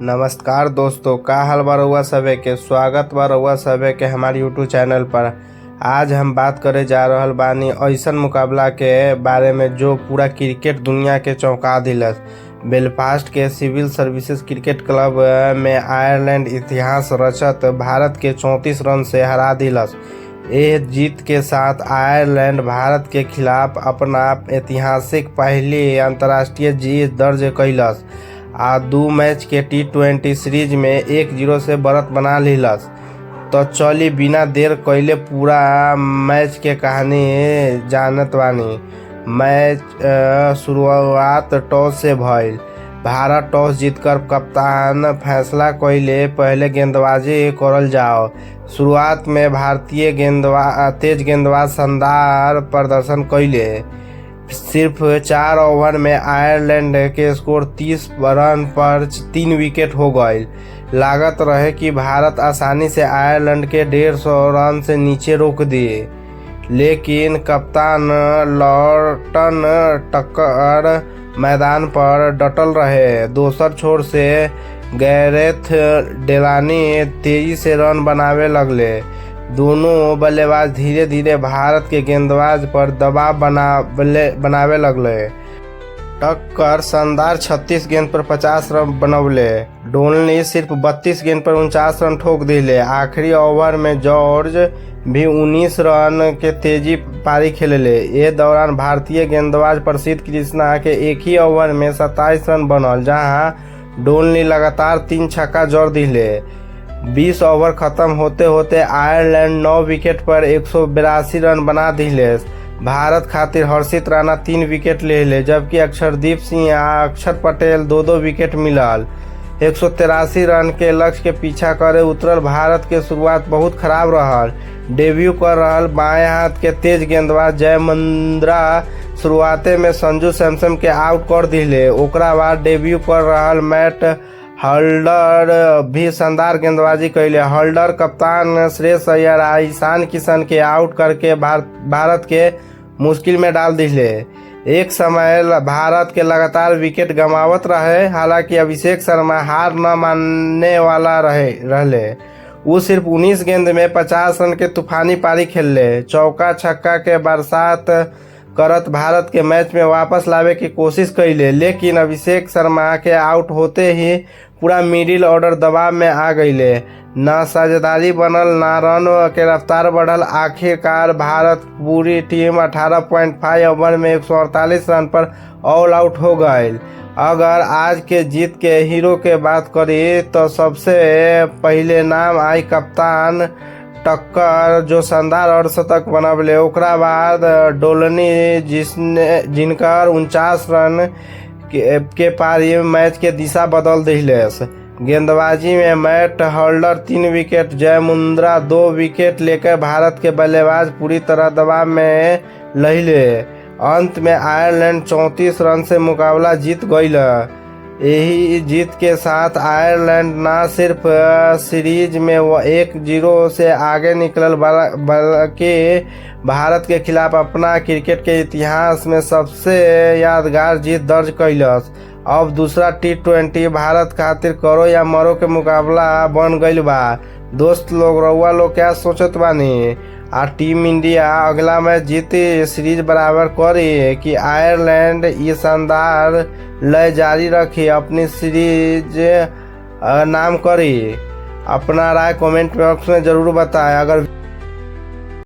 नमस्कार दोस्तों, का हाल बा रउआ सभे के। स्वागत बा रउआ सभे के हमारे यूट्यूब चैनल पर। आज हम बात करे जा रहल बानी ऐसन मुकाबला के बारे में जो पूरा क्रिकेट दुनिया के चौंका दिलस। बेलफास्ट के सिविल सर्विसेज क्रिकेट क्लब में आयरलैंड इतिहास रचत भारत के 34 रन से हरा दिलस। यह जीत के साथ आयरलैंड भारत के खिलाफ अपना ऐतिहासिक पहली अंतर्राष्ट्रीय जीत दर्ज कैलस आ 2 मैच के T20 सीरीज में 1-0 से बढ़त बना लिहलस। तो चली बिना देर कइले पूरा मैच के कहानी जानत बानी। मैच शुरुआत टॉस से भइल। भारत टॉस जीतकर कप्तान फैसला कइले पहले गेंदबाजी करल जाओ। शुरुआत में भारतीय तेज गेंदबाज शानदार प्रदर्शन कइले। सिर्फ 4 ओवर में आयरलैंड के स्कोर 30 रन पर 3 विकेट हो गए। लागत रहे कि भारत आसानी से आयरलैंड के 150 रन से नीचे रोक दिए, लेकिन कप्तान लॉर्टन टक्कर मैदान पर डटल रहे। दोसर छोर से गैरेथ डेलानी तेजी से रन बनावे लगले। दोनों बल्लेबाज धीरे धीरे भारत के गेंदबाज पर दबाव बनावे लगले। टक्कर शानदार 36 गेंद पर 50 रन बनवले। डोलनी सिर्फ 32 गेंद पर 49 रन ठोक दिले। आखिरी ओवर में जॉर्ज भी 19 रन के तेजी पारी खेलले। ये दौरान भारतीय गेंदबाज प्रसिद्ध कृष्णा के एक ही ओवर में 27 रन बनल, जहां डोलनी लगातार 3 छक्का जड़ दिले। 20 ओवर खत्म होते होते आयरलैंड 9 विकेट पर 182 रन बना दिले। भारत खातिर हर्षित राणा 3 विकेट ले ले, जबकि अक्षरदीप सिंह आ अक्षर पटेल 2-2 विकेट मिलल। 183 रन के लक्ष्य के पीछा करे उतरल भारत के शुरुआत बहुत खराब रहल। डेब्यू कर रहल बाएं हाथ के तेज गेंदबाज जयमुंद्रा शुरुआते में संजू सैमसन के आउट कर दिले। ओकरा बाद डेब्यू कर रहल मैट हल्डर भी शानदार गेंदबाजी कैले। हल्डर कप्तान श्रेयस अय्यर आ ईशान किशन के आउट करके भारत के मुश्किल में डाल दिले। एक समय भारत के लगातार विकेट गंवावत रहे। हालांकि अभिषेक शर्मा हार न मानने वाला रहले। वो सिर्फ 19 गेंद में 50 रन के तूफानी पारी खेलले। चौका छक्का के बरसात करत भारत के मैच में वापस लावे की कोशिश कैले, लेकिन अभिषेक शर्मा के आउट होते ही पूरा मिडिल ऑर्डर दबाव में आ गईले। न साझेदारी बनल, न रन के रफ्तार बढ़ल। आखिरकार भारत पूरी टीम 18.5 ओवर में 148 रन पर ऑल आउट हो गई। अगर आज के जीत के हीरो के बात करी तो सबसे पहले नाम आई कप्तान टक्कर, जो शानदार अर्धशतक बनवले। ओकरा बाद डोलनी, जिनकर 49 रन के पारी मैच के दिशा बदल दिलस। गेंदबाजी में मैट हल्डर 3 विकेट, जयमुंद्रा 2 विकेट लेकर भारत के बल्लेबाज पूरी तरह दबाव में लहिले। अंत में आयरलैंड 34 रन से मुकाबला जीत गईल। यही जीत के साथ आयरलैंड न सिर्फ सीरीज में 1-0 से आगे निकलल, बल्कि भारत के खिलाफ अपना क्रिकेट के इतिहास में सबसे यादगार जीत दर्ज कैलस। अब दूसरा T20 भारत खातिर करो या मरो के मुकाबला बन गईल बा। दोस्त लोग, रउआ लोग क्या सोचत बानी? टीम इंडिया अगला मैच जीती सीरीज बराबर करी कि आयरलैंड ये शानदार लय जारी रखी अपनी सीरीज नाम करी? अपना राय कमेंट बॉक्स में जरूर बताएं। अगर